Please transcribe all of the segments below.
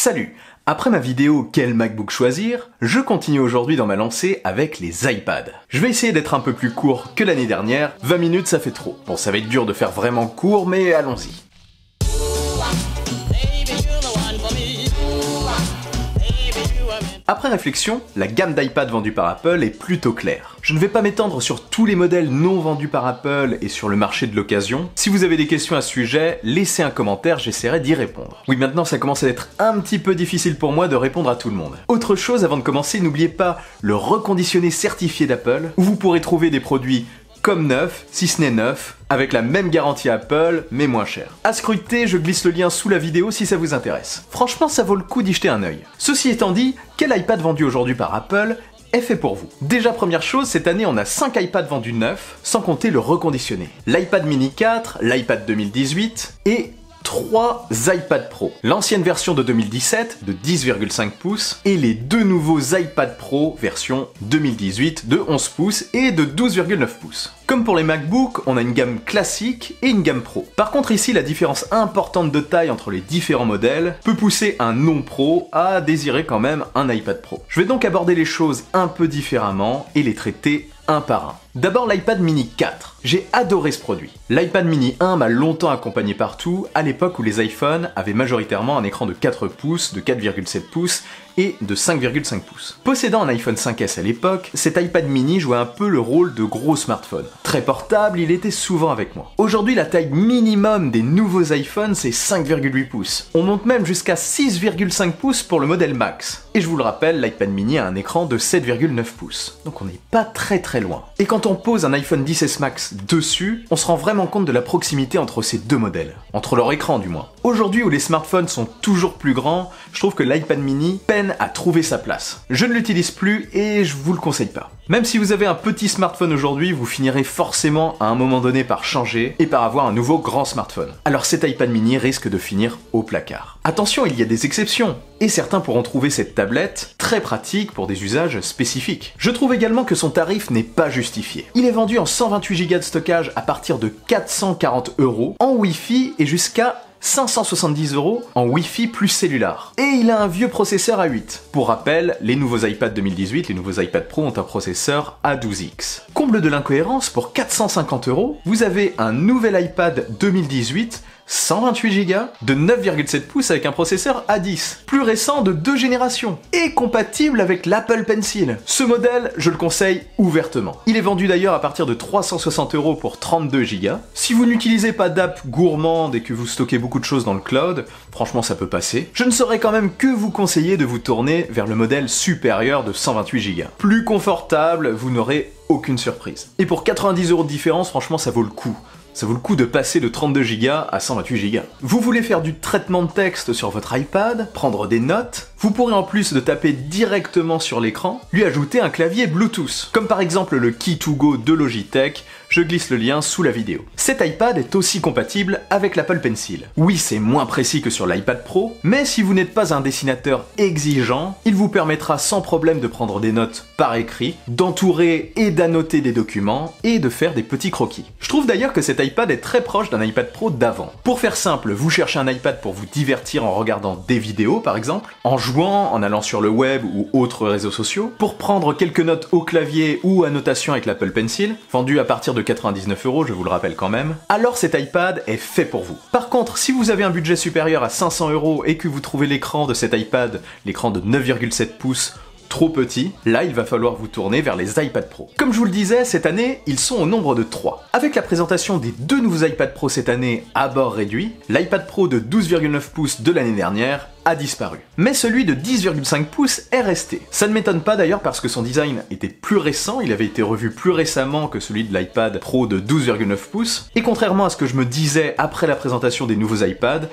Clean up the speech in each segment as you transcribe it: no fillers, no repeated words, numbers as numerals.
Salut! Après ma vidéo Quel MacBook choisir, je continue aujourd'hui dans ma lancée avec les iPads. Je vais essayer d'être un peu plus court que l'année dernière, 20 minutes ça fait trop. Bon, ça va être dur de faire vraiment court, mais allons-y. Après réflexion, la gamme d'iPad vendue par Apple est plutôt claire. Je ne vais pas m'étendre sur tous les modèles non vendus par Apple et sur le marché de l'occasion. Si vous avez des questions à ce sujet, laissez un commentaire, j'essaierai d'y répondre. Oui, maintenant ça commence à être un petit peu difficile pour moi de répondre à tout le monde. Autre chose, avant de commencer, n'oubliez pas le reconditionné certifié d'Apple, où vous pourrez trouver des produits comme neuf, si ce n'est neuf, avec la même garantie Apple, mais moins cher. À scruter, je glisse le lien sous la vidéo si ça vous intéresse. Franchement, ça vaut le coup d'y jeter un œil. Ceci étant dit, quel iPad vendu aujourd'hui par Apple est fait pour vous? Déjà, première chose, cette année on a 5 iPads vendus neufs, sans compter le reconditionné. L'iPad mini 4, l'iPad 2018 et 3 iPad Pro. L'ancienne version de 2017 de 10,5 pouces et les deux nouveaux iPad Pro version 2018 de 11 pouces et de 12,9 pouces. Comme pour les MacBooks, on a une gamme classique et une gamme Pro. Par contre ici, la différence importante de taille entre les différents modèles peut pousser un non-pro à désirer quand même un iPad Pro. Je vais donc aborder les choses un peu différemment et les traiter un par un. D'abord l'iPad mini 4. J'ai adoré ce produit. L'iPad mini 1 m'a longtemps accompagné partout, à l'époque où les iPhones avaient majoritairement un écran de 4 pouces, de 4,7 pouces et de 5,5 pouces. Possédant un iPhone 5S à l'époque, cet iPad mini jouait un peu le rôle de gros smartphone. Très portable, il était souvent avec moi. Aujourd'hui, la taille minimum des nouveaux iPhones, c'est 5,8 pouces. On monte même jusqu'à 6,5 pouces pour le modèle Max. Et je vous le rappelle, l'iPad mini a un écran de 7,9 pouces. Donc on n'est pas très loin. Et quand on pose un iPhone XS Max dessus, on se rend vraiment compte de la proximité entre ces deux modèles. Entre leur écran du moins. Aujourd'hui où les smartphones sont toujours plus grands, je trouve que l'iPad mini peine à trouver sa place. Je ne l'utilise plus et je vous le conseille pas. Même si vous avez un petit smartphone aujourd'hui, vous finirez forcément à un moment donné par changer et par avoir un nouveau grand smartphone. Alors cet iPad mini risque de finir au placard. Attention, il y a des exceptions, et certains pourront trouver cette tablette très pratique pour des usages spécifiques. Je trouve également que son tarif n'est pas justifié. Il est vendu en 128 Go de stockage à partir de 440 €, en Wi-Fi et jusqu'à 570 € en Wi-Fi plus cellulaire. Et il a un vieux processeur A8. Pour rappel, les nouveaux iPad 2018, les nouveaux iPad Pro ont un processeur A12X. Comble de l'incohérence, pour 450 €, vous avez un nouvel iPad 2018 128 Go de 9,7 pouces avec un processeur A10, plus récent de 2 générations, et compatible avec l'Apple Pencil. Ce modèle, je le conseille ouvertement. Il est vendu d'ailleurs à partir de 360 € pour 32 Go. Si vous n'utilisez pas d'app gourmande et que vous stockez beaucoup de choses dans le cloud, franchement ça peut passer. Je ne saurais quand même que vous conseiller de vous tourner vers le modèle supérieur de 128 Go. Plus confortable, vous n'aurez aucune surprise. Et pour 90 € de différence, franchement ça vaut le coup. Ça vaut le coup de passer de 32 Go à 128 Go. Vous voulez faire du traitement de texte sur votre iPad, prendre des notes, vous pourrez en plus de taper directement sur l'écran, lui ajouter un clavier Bluetooth, comme par exemple le Key2Go de Logitech, je glisse le lien sous la vidéo. Cet iPad est aussi compatible avec l'Apple Pencil. Oui, c'est moins précis que sur l'iPad Pro, mais si vous n'êtes pas un dessinateur exigeant, il vous permettra sans problème de prendre des notes par écrit, d'entourer et d'annoter des documents, et de faire des petits croquis. Je trouve d'ailleurs que cet iPad est très proche d'un iPad Pro d'avant. Pour faire simple, vous cherchez un iPad pour vous divertir en regardant des vidéos par exemple, en jouant, en allant sur le web ou autres réseaux sociaux, pour prendre quelques notes au clavier ou annotations avec l'Apple Pencil, vendu à partir de 99 €, je vous le rappelle quand même, alors cet iPad est fait pour vous. Par contre, si vous avez un budget supérieur à 500 € et que vous trouvez l'écran de cet iPad, l'écran de 9,7 pouces, trop petit, là il va falloir vous tourner vers les iPad Pro. Comme je vous le disais, cette année, ils sont au nombre de 3. Avec la présentation des deux nouveaux iPad Pro cette année à bord réduit, l'iPad Pro de 12,9 pouces de l'année dernière a disparu. Mais celui de 10,5 pouces est resté. Ça ne m'étonne pas d'ailleurs parce que son design était plus récent, il avait été revu plus récemment que celui de l'iPad Pro de 12,9 pouces, et contrairement à ce que je me disais après la présentation des nouveaux iPads,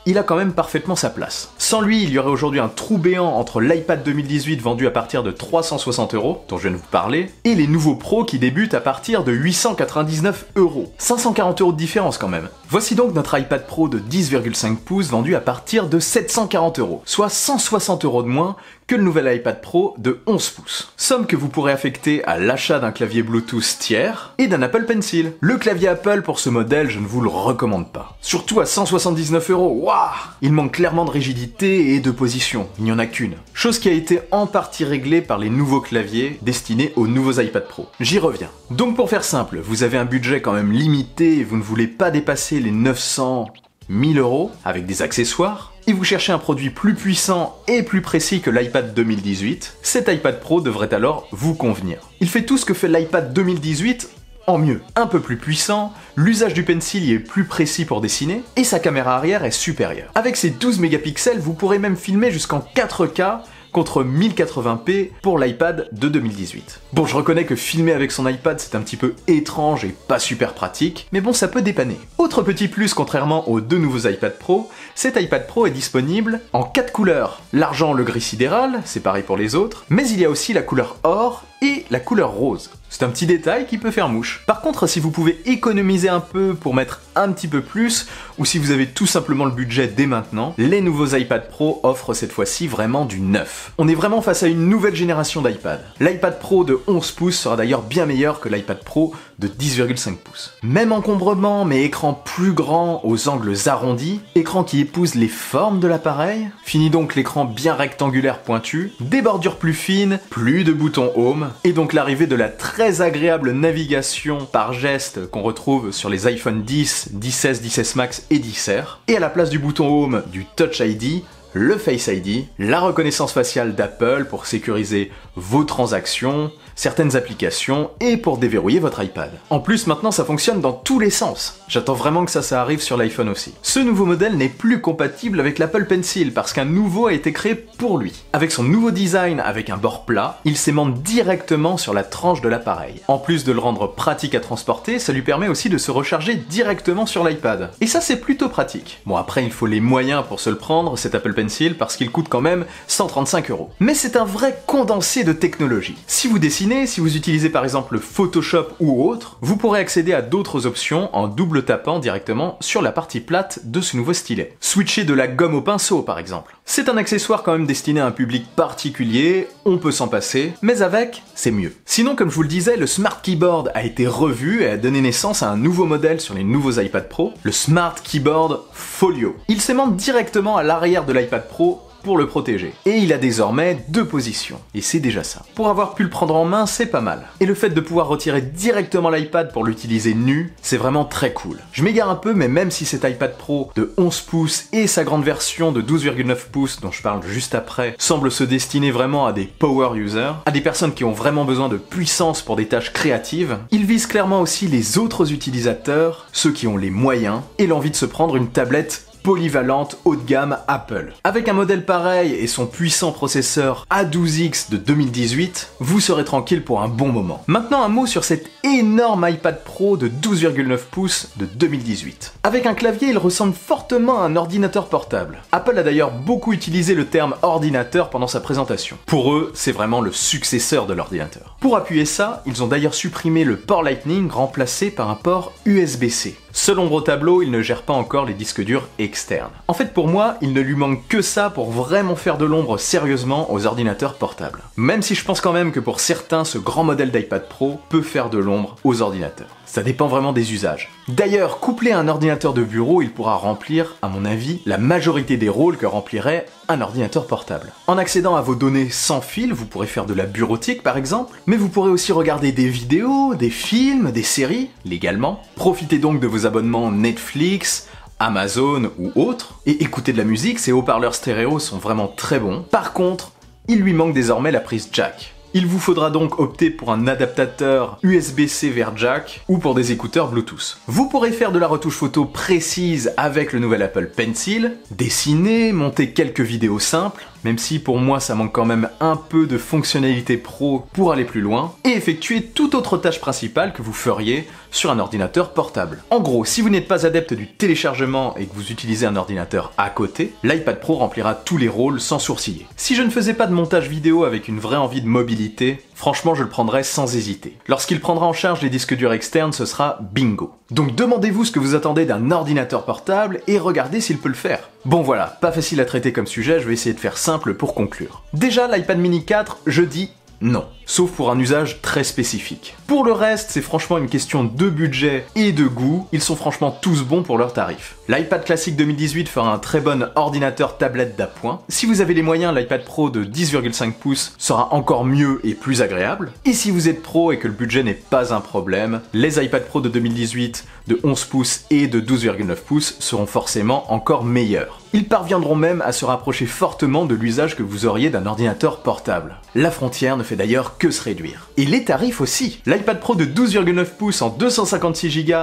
il a quand même parfaitement sa place. Sans lui, il y aurait aujourd'hui un trou béant entre l'iPad 2018 vendu à partir de 360 €, dont je viens de vous parler, et les nouveaux Pro qui débutent à partir de 899 €. 540 € de différence quand même. Voici donc notre iPad Pro de 10,5 pouces vendu à partir de 740 €, soit 160 € de moins que le nouvel iPad Pro de 11 pouces. Somme que vous pourrez affecter à l'achat d'un clavier Bluetooth tiers et d'un Apple Pencil. Le clavier Apple pour ce modèle, je ne vous le recommande pas. Surtout à 179 €, waouh! Waouh! Il manque clairement de rigidité et de position, il n'y en a qu'une. Chose qui a été en partie réglée par les nouveaux claviers destinés aux nouveaux iPad Pro. J'y reviens. Donc pour faire simple, vous avez un budget quand même limité et vous ne voulez pas dépasser les 900 1000 € avec des accessoires, et vous cherchez un produit plus puissant et plus précis que l'iPad 2018, cet iPad Pro devrait alors vous convenir. Il fait tout ce que fait l'iPad 2018 en mieux. Un peu plus puissant, l'usage du pencil y est plus précis pour dessiner, et sa caméra arrière est supérieure. Avec ses 12 mégapixels, vous pourrez même filmer jusqu'en 4K contre 1080p pour l'iPad de 2018. Bon, je reconnais que filmer avec son iPad c'est un petit peu étrange et pas super pratique, mais bon, ça peut dépanner. Autre petit plus, contrairement aux deux nouveaux iPad Pro, cet iPad Pro est disponible en 4 couleurs. L'argent, le gris sidéral, c'est pareil pour les autres, mais il y a aussi la couleur or et la couleur rose. C'est un petit détail qui peut faire mouche. Par contre, si vous pouvez économiser un peu pour mettre un petit peu plus, ou si vous avez tout simplement le budget dès maintenant, les nouveaux iPad Pro offrent cette fois-ci vraiment du neuf. On est vraiment face à une nouvelle génération d'iPad. L'iPad Pro de 11 pouces sera d'ailleurs bien meilleur que l'iPad Pro de 10,5 pouces. Même encombrement, mais écran plus grand aux angles arrondis, écran qui épouse les formes de l'appareil, fini donc l'écran bien rectangulaire pointu, des bordures plus fines, plus de boutons Home, et donc l'arrivée de la très agréable navigation par geste qu'on retrouve sur les iPhone 10, 10S, 10S Max et 10R, et à la place du bouton Home, du Touch ID, le Face ID, la reconnaissance faciale d'Apple pour sécuriser vos transactions, certaines applications et pour déverrouiller votre iPad. En plus, maintenant ça fonctionne dans tous les sens. J'attends vraiment que ça arrive sur l'iPhone aussi. Ce nouveau modèle n'est plus compatible avec l'Apple Pencil parce qu'un nouveau a été créé pour lui. Avec son nouveau design avec un bord plat, il s'aimante directement sur la tranche de l'appareil. En plus de le rendre pratique à transporter, ça lui permet aussi de se recharger directement sur l'iPad. Et ça c'est plutôt pratique. Bon, après il faut les moyens pour se le prendre, cet Apple Pencil, parce qu'il coûte quand même 135 €. Mais c'est un vrai condensé de technologie. Si vous dessinez, si vous utilisez par exemple Photoshop ou autre, vous pourrez accéder à d'autres options en double tapant directement sur la partie plate de ce nouveau stylet. Switcher de la gomme au pinceau par exemple. C'est un accessoire quand même destiné à un public particulier, on peut s'en passer, mais avec, c'est mieux. Sinon, comme je vous le disais, le Smart Keyboard a été revu et a donné naissance à un nouveau modèle sur les nouveaux iPad Pro, le Smart Keyboard Folio. Il s'aimante directement à l'arrière de l'iPad Pro pour le protéger. Et il a désormais 2 positions. Et c'est déjà ça. Pour avoir pu le prendre en main, c'est pas mal. Et le fait de pouvoir retirer directement l'iPad pour l'utiliser nu, c'est vraiment très cool. Je m'égare un peu, mais même si cet iPad Pro de 11 pouces et sa grande version de 12,9 pouces, dont je parle juste après, semblent se destiner vraiment à des power users, à des personnes qui ont vraiment besoin de puissance pour des tâches créatives, il vise clairement aussi les autres utilisateurs, ceux qui ont les moyens et l'envie de se prendre une tablette polyvalente haut de gamme Apple. Avec un modèle pareil et son puissant processeur A12X de 2018, vous serez tranquille pour un bon moment. Maintenant un mot sur cet énorme iPad Pro de 12,9 pouces de 2018. Avec un clavier, il ressemble fortement à un ordinateur portable. Apple a d'ailleurs beaucoup utilisé le terme ordinateur pendant sa présentation. Pour eux, c'est vraiment le successeur de l'ordinateur. Pour appuyer ça, ils ont d'ailleurs supprimé le port Lightning remplacé par un port USB-C. Seul ombre au tableau, il ne gère pas encore les disques durs externes. En fait, pour moi, il ne lui manque que ça pour vraiment faire de l'ombre sérieusement aux ordinateurs portables. Même si je pense quand même que pour certains, ce grand modèle d'iPad Pro peut faire de l'ombre aux ordinateurs. Ça dépend vraiment des usages. D'ailleurs, couplé à un ordinateur de bureau, il pourra remplir, à mon avis, la majorité des rôles que remplirait un ordinateur portable. En accédant à vos données sans fil, vous pourrez faire de la bureautique par exemple, mais vous pourrez aussi regarder des vidéos, des films, des séries, légalement. Profitez donc de vos abonnements Netflix, Amazon ou autres, et écouter de la musique, ces haut-parleurs stéréo sont vraiment très bons. Par contre, il lui manque désormais la prise jack. Il vous faudra donc opter pour un adaptateur USB-C vers jack ou pour des écouteurs Bluetooth. Vous pourrez faire de la retouche photo précise avec le nouvel Apple Pencil, dessiner, monter quelques vidéos simples, même si pour moi ça manque quand même un peu de fonctionnalité pro pour aller plus loin, et effectuer toute autre tâche principale que vous feriez sur un ordinateur portable. En gros, si vous n'êtes pas adepte du téléchargement et que vous utilisez un ordinateur à côté, l'iPad Pro remplira tous les rôles sans sourciller. Si je ne faisais pas de montage vidéo avec une vraie envie de mobilité, franchement je le prendrais sans hésiter. Lorsqu'il prendra en charge les disques durs externes, ce sera bingo. Donc demandez-vous ce que vous attendez d'un ordinateur portable et regardez s'il peut le faire. Bon voilà, pas facile à traiter comme sujet, je vais essayer de faire simple pour conclure. Déjà, l'iPad mini 4, je dis Non. Sauf pour un usage très spécifique. Pour le reste, c'est franchement une question de budget et de goût, ils sont franchement tous bons pour leurs tarifs. L'iPad classique 2018 fera un très bon ordinateur tablette d'appoint. Si vous avez les moyens, l'iPad Pro de 10,5 pouces sera encore mieux et plus agréable. Et si vous êtes pro et que le budget n'est pas un problème, les iPad Pro de 2018, de 11 pouces et de 12,9 pouces seront forcément encore meilleurs. Ils parviendront même à se rapprocher fortement de l'usage que vous auriez d'un ordinateur portable. La frontière ne fait d'ailleurs que se réduire. Et les tarifs aussi. L'iPad Pro de 12,9 pouces en 256 Go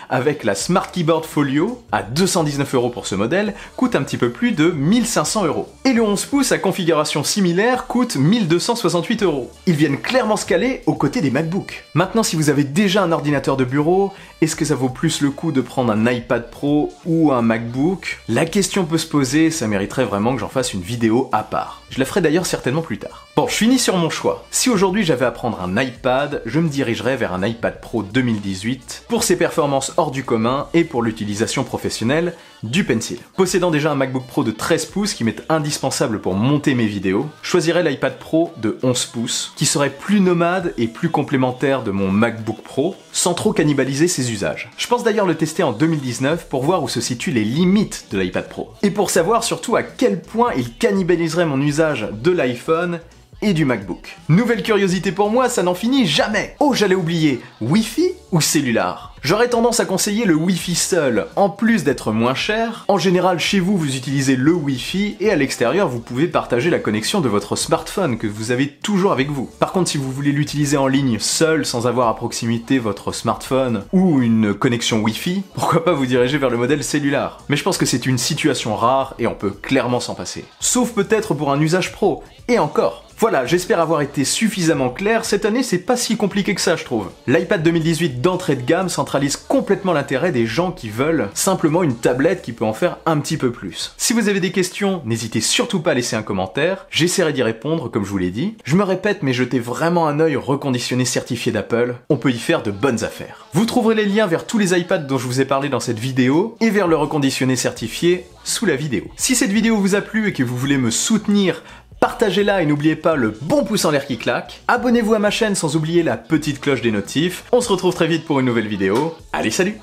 avec la Smart Keyboard Folio, à 219 € pour ce modèle, coûte un petit peu plus de 1500 €. Et le 11 pouces à configuration similaire coûte 1268 €. Ils viennent clairement se caler aux côtés des MacBooks. Maintenant, si vous avez déjà un ordinateur de bureau, est-ce que ça vaut plus le coup de prendre un iPad Pro ou un MacBook? La question peut se poser, ça mériterait vraiment que j'en fasse une vidéo à part. Je la ferai d'ailleurs certainement plus tard. Bon, je finis sur mon choix. Si aujourd'hui j'avais à prendre un iPad, je me dirigerais vers un iPad Pro 2018 pour ses performances hors du commun et pour l'utilisation professionnelle du Pencil. Possédant déjà un MacBook Pro de 13 pouces qui m'est indispensable pour monter mes vidéos, je choisirais l'iPad Pro de 11 pouces qui serait plus nomade et plus complémentaire de mon MacBook Pro sans trop cannibaliser ses usages. Je pense d'ailleurs le tester en 2019 pour voir où se situent les limites de l'iPad Pro et pour savoir surtout à quel point il cannibaliserait mon usage de l'iPhone et du MacBook. Nouvelle curiosité pour moi, ça n'en finit jamais. Oh, j'allais oublier, Wi-Fi ou cellular? J'aurais tendance à conseiller le Wi-Fi seul, en plus d'être moins cher. En général, chez vous, vous utilisez le Wi-Fi et à l'extérieur, vous pouvez partager la connexion de votre smartphone que vous avez toujours avec vous. Par contre, si vous voulez l'utiliser en ligne seul, sans avoir à proximité votre smartphone ou une connexion Wi-Fi, pourquoi pas vous diriger vers le modèle cellular? Mais je pense que c'est une situation rare et on peut clairement s'en passer. Sauf peut-être pour un usage pro, et encore. Voilà, j'espère avoir été suffisamment clair, cette année c'est pas si compliqué que ça je trouve. L'iPad 2018 d'entrée de gamme centralise complètement l'intérêt des gens qui veulent simplement une tablette qui peut en faire un petit peu plus. Si vous avez des questions, n'hésitez surtout pas à laisser un commentaire, j'essaierai d'y répondre comme je vous l'ai dit. Je me répète mais jetez vraiment un œil au reconditionné certifié d'Apple, on peut y faire de bonnes affaires. Vous trouverez les liens vers tous les iPads dont je vous ai parlé dans cette vidéo et vers le reconditionné certifié sous la vidéo. Si cette vidéo vous a plu et que vous voulez me soutenir, partagez-la et n'oubliez pas le bon pouce en l'air qui claque. Abonnez-vous à ma chaîne sans oublier la petite cloche des notifs. On se retrouve très vite pour une nouvelle vidéo. Allez, salut!